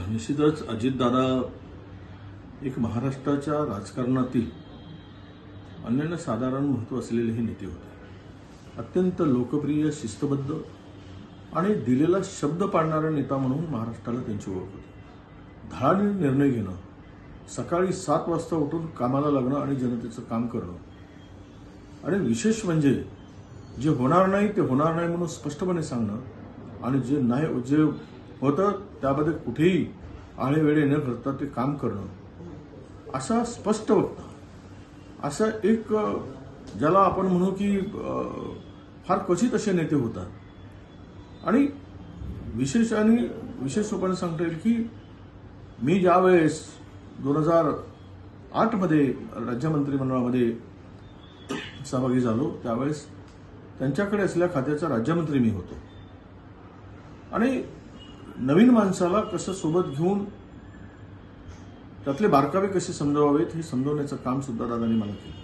निश्चितच अजितदादा एक महाराष्ट्राच्या राजकारणातील अनन्यसाधारण महत्त्व असलेले हे नेते होते. अत्यंत लोकप्रिय, शिस्तबद्ध आणि दिलेला शब्द पाळणारा नेता म्हणून महाराष्ट्राला त्यांची ओळख होती. धाडसी निर्णय घेणं, सकाळी 7 वाजता उठून कामाला लागणं आणि जनतेचं काम करणं आणि विशेष म्हणजे जे होणार नाही ते होणार नाही म्हणून स्पष्टपणे सांगणं आणि जे होतं त्यामध्ये कुठेही आळेवेळे न करता ते काम करणं, असा स्पष्ट वक्ता, असा एक ज्याला आपण म्हणू की फार क्वचित असे नेते होतात. आणि विशेष रूपाने सांगता येईल की मी ज्यावेळेस 2008 मध्ये राज्य मंत्रिमंडळामध्ये सहभागी झालो त्यावेळेस त्यांच्याकडे असलेल्या खात्याचा राज्यमंत्री मी होतो. आणि नवीन माणसाला कसं सोबत घेऊन त्यातले बारकावे कसे समजवावेत हे समजवण्याचं काम सुद्धा दादांनी मला केलं.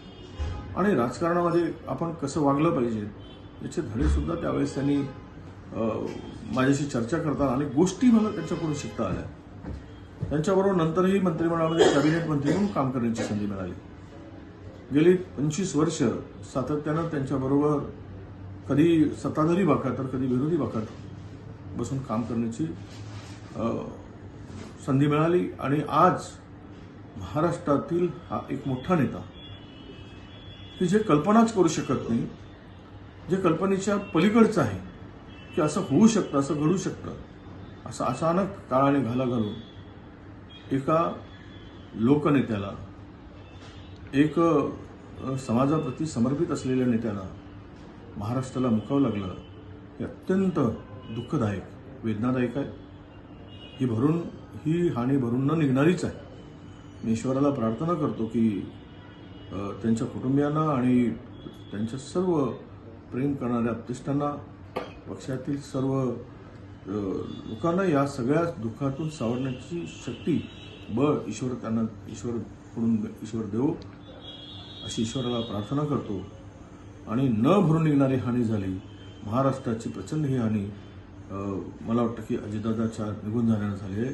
आणि राजकारणामध्ये आपण कसं वागलं पाहिजे याचे धडे सुद्धा त्यावेळेस त्यांनी माझ्याशी चर्चा करताना आणि गोष्टी मला त्यांच्याकडून शिकता आल्या. त्यांच्याबरोबर नंतरही मंत्रिमंडळामध्ये कॅबिनेट मंत्री म्हणून काम करण्याची संधी मिळाली. गेली 25 वर्ष सातत्यानं त्यांच्याबरोबर कधी सत्ताधारी बाकात तर कधी विरोधी बाकात बसून काम करण्याची संधी मिळाली. आणि आज महाराष्ट्रातील हा एक मोठा नेता की जे कल्पनाच करू शकत नाही, जे कल्पनेच्या पलीकडचं आहे की असं होऊ शकतं, असं घडू शकतं, असं अचानक काळाने घाला घालून एका लोकनेत्याला, एक समाजाप्रती समर्पित असलेल्या नेत्याला महाराष्ट्राला मुकावं लागलं हे अत्यंत दुःखदायक, वेदनादायक आहे. ही हानी भरून न निघणारीच आहे. मी ईश्वराला प्रार्थना करतो की त्यांच्या कुटुंबियांना आणि त्यांच्या सर्व प्रेम करणाऱ्या आप्तेष्टांना, पक्षातील सर्व लोकांना या सगळ्या दुःखातून सावरण्याची शक्ती, बळ ईश्वर देवो अशी ईश्वराला प्रार्थना करतो. आणि न भरून निघणारी हानी झाली, महाराष्ट्राची प्रचंड ही हानी मला वाटतं की अजितदादाच्या निघून जाण्याने झाली आहे.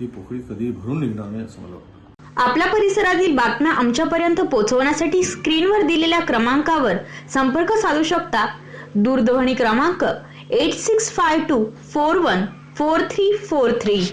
ही पोकळी कधी भरून निघणार नाही असं मला वाटतं. आपल्या परिसरातील बातम्या आमच्यापर्यंत पोहोचवण्यासाठी स्क्रीनवर दिलेल्या क्रमांकावर संपर्क साधू शकता. दूरध्वनी क्रमांक 8652414343.